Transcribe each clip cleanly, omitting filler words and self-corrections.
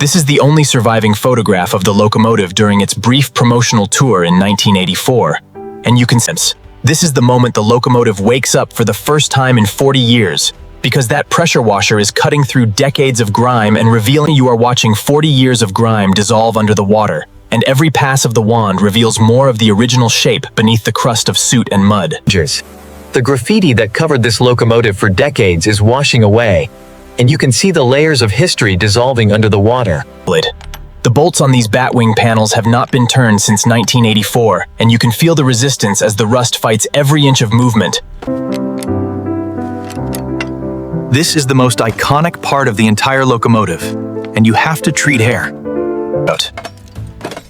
This is the only surviving photograph of the locomotive during its brief promotional tour in 1984. And you can sense, this is the moment the locomotive wakes up for the first time in 40 years, because that pressure washer is cutting through decades of grime and revealing you are watching 40 years of grime dissolve under the water, and every pass of the wand reveals more of the original shape beneath the crust of soot and mud. The graffiti that covered this locomotive for decades is washing away, and you can see the layers of history dissolving under the water. The bolts on these batwing panels have not been turned since 1984, and you can feel the resistance as the rust fights every inch of movement. This is the most iconic part of the entire locomotive, and you have to treat care.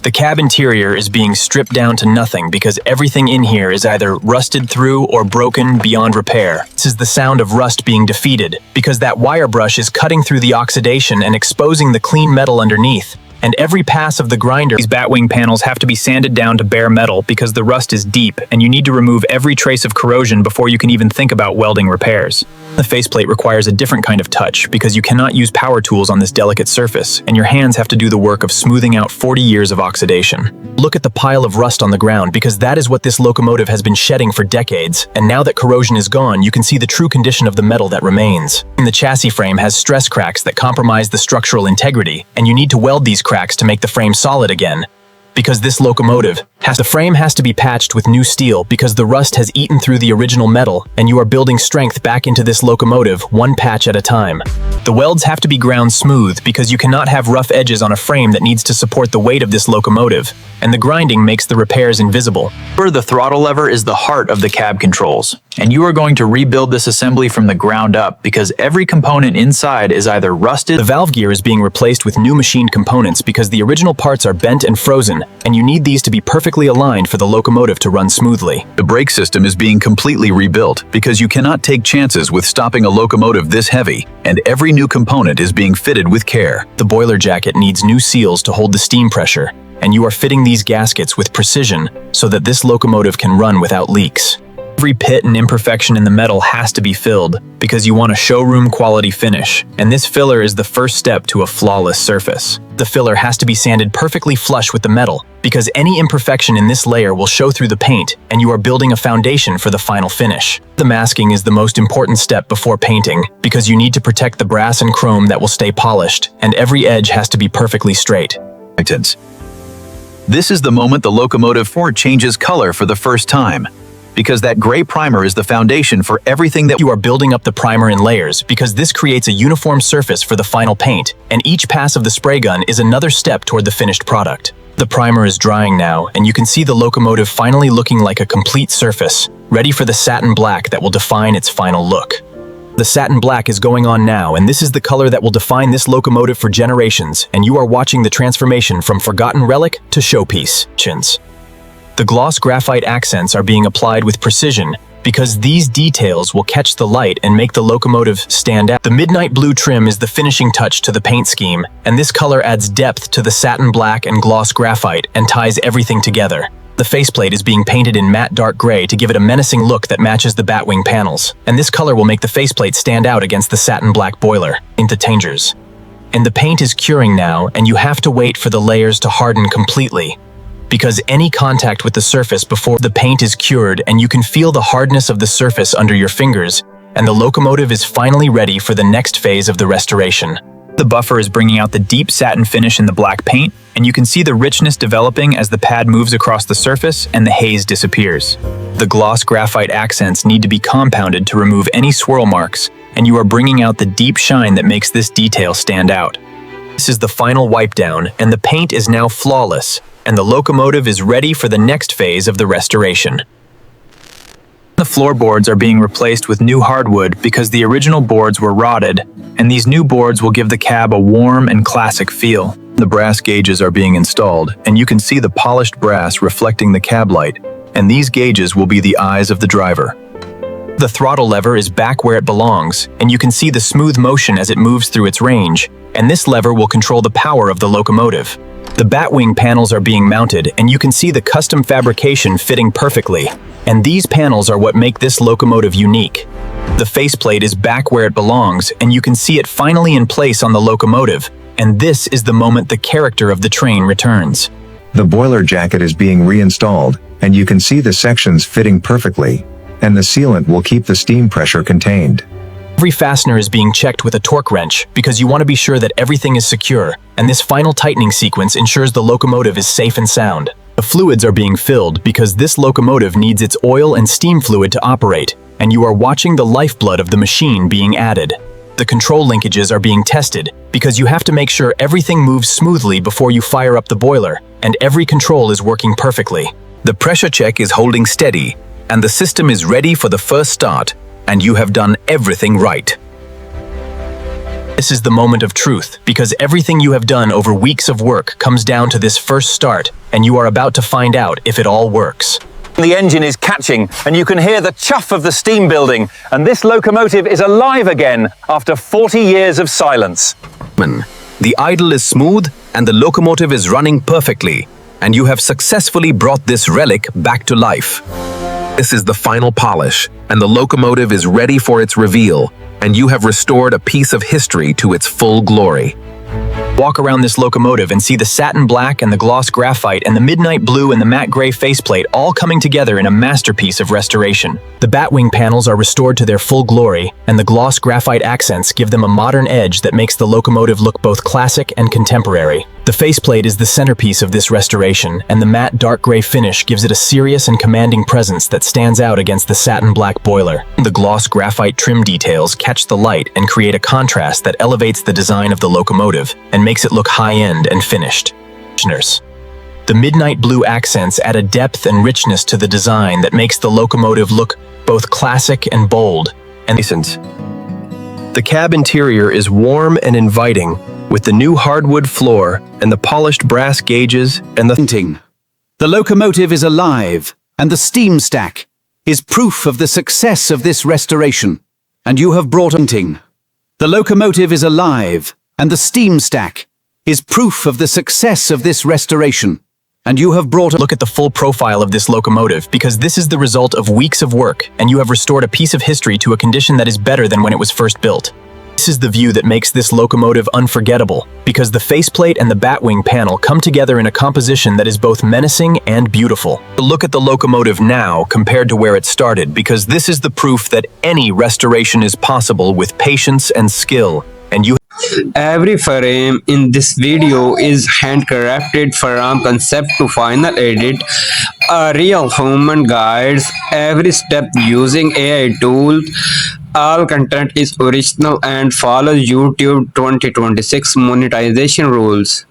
The cab interior is being stripped down to nothing because everything in here is either rusted through or broken beyond repair. This is the sound of rust being defeated because that wire brush is cutting through the oxidation and exposing the clean metal underneath. And every pass of the grinder, these batwing panels have to be sanded down to bare metal because the rust is deep and you need to remove every trace of corrosion before you can even think about welding repairs. The faceplate requires a different kind of touch because you cannot use power tools on this delicate surface, and your hands have to do the work of smoothing out 40 years of oxidation. Look at the pile of rust on the ground because that is what this locomotive has been shedding for decades, and now that corrosion is gone, you can see the true condition of the metal that remains. The chassis frame has stress cracks that compromise the structural integrity, and you need to weld these cracks to make the frame solid again. Because this locomotive the frame has to be patched with new steel because the rust has eaten through the original metal, and you are building strength back into this locomotive one patch at a time. The welds have to be ground smooth because you cannot have rough edges on a frame that needs to support the weight of this locomotive, and the grinding makes the repairs invisible. The throttle lever is the heart of the cab controls, and you are going to rebuild this assembly from the ground up because every component inside is either rusted. The valve gear is being replaced with new machined components because the original parts are bent and frozen, and you need these to be perfectly aligned for the locomotive to run smoothly. The brake system is being completely rebuilt because you cannot take chances with stopping a locomotive this heavy, and every new component is being fitted with care. The boiler jacket needs new seals to hold the steam pressure, and you are fitting these gaskets with precision so that this locomotive can run without leaks. Every pit and imperfection in the metal has to be filled because you want a showroom quality finish, and this filler is the first step to a flawless surface. The filler has to be sanded perfectly flush with the metal because any imperfection in this layer will show through the paint, and you are building a foundation for the final finish. The masking is the most important step before painting because you need to protect the brass and chrome that will stay polished, and every edge has to be perfectly straight. This is the moment the locomotive changes color for the first time, because that gray primer is the foundation for everything that you are building up the primer in layers because this creates a uniform surface for the final paint, and each pass of the spray gun is another step toward the finished product. The primer is drying now, and you can see the locomotive finally looking like a complete surface, ready for the satin black that will define its final look. The satin black is going on now, and this is the color that will define this locomotive for generations, and you are watching the transformation from forgotten relic to showpiece. The gloss graphite accents are being applied with precision because these details will catch the light and make the locomotive stand out. The midnight blue trim is the finishing touch to the paint scheme, and this color adds depth to the satin black and gloss graphite and ties everything together. The faceplate is being painted in matte dark gray to give it a menacing look that matches the batwing panels, and this color will make the faceplate stand out against the satin black boiler into tangers. And the paint is curing now, and you have to wait for the layers to harden completely, because any contact with the surface before the paint is cured, and you can feel the hardness of the surface under your fingers, and the locomotive is finally ready for the next phase of the restoration. The buffer is bringing out the deep satin finish in the black paint, and you can see the richness developing as the pad moves across the surface and the haze disappears. The gloss graphite accents need to be compounded to remove any swirl marks, and you are bringing out the deep shine that makes this detail stand out. This is the final wipe down, and the paint is now flawless, and the locomotive is ready for the next phase of the restoration. The floorboards are being replaced with new hardwood because the original boards were rotted, and these new boards will give the cab a warm and classic feel. The brass gauges are being installed, and you can see the polished brass reflecting the cab light, and these gauges will be the eyes of the driver. The throttle lever is back where it belongs, and you can see the smooth motion as it moves through its range, and this lever will control the power of the locomotive. The batwing panels are being mounted, and you can see the custom fabrication fitting perfectly, and these panels are what make this locomotive unique. The faceplate is back where it belongs, and you can see it finally in place on the locomotive, And this is the moment the character of the train returns. The boiler jacket is being reinstalled, and you can see the sections fitting perfectly, and the sealant will keep the steam pressure contained. Every fastener is being checked with a torque wrench because you want to be sure that everything is secure, and this final tightening sequence ensures the locomotive is safe and sound. The fluids are being filled because this locomotive needs its oil and steam fluid to operate, and you are watching the lifeblood of the machine being added. The control linkages are being tested because you have to make sure everything moves smoothly before you fire up the boiler, and every control is working perfectly. The pressure check is holding steady, and the system is ready for the first start, and you have done everything right. This is the moment of truth, because everything you have done over weeks of work comes down to this first start, and you are about to find out if it all works. The engine is catching, and you can hear the chuff of the steam building, and this locomotive is alive again after 40 years of silence. The idle is smooth, and the locomotive is running perfectly, and you have successfully brought this relic back to life. This is the final polish, and the locomotive is ready for its reveal, and you have restored a piece of history to its full glory. Walk around this locomotive and see the satin black and the gloss graphite and the midnight blue and the matte gray faceplate all coming together in a masterpiece of restoration. The batwing panels are restored to their full glory, and the gloss graphite accents give them a modern edge that makes the locomotive look both classic and contemporary. The faceplate is the centerpiece of this restoration, and the matte dark gray finish gives it a serious and commanding presence that stands out against the satin black boiler. The gloss graphite trim details catch the light and create a contrast that elevates the design of the locomotive and makes it look high-end and finished. The midnight blue accents add a depth and richness to the design that makes the locomotive look both classic and bold. And the cab interior is warm and inviting, with the new hardwood floor and the polished brass gauges and The locomotive is alive, and the steam stack is proof of the success of this restoration. And you have brought The locomotive is alive, and the steam stack is proof of the success of this restoration. And you have brought Look at the full profile of this locomotive, because this is the result of weeks of work, and you have restored a piece of history to a condition that is better than when it was first built. This is the view that makes this locomotive unforgettable, because the faceplate and the batwing panel come together in a composition that is both menacing and beautiful. Look at the locomotive now compared to where it started, because this is the proof that any restoration is possible with patience and skill, and you Every frame in this video is handcrafted from concept to final edit. A real human guides every step using AI tools. All content is original and follows YouTube 2026 monetization rules.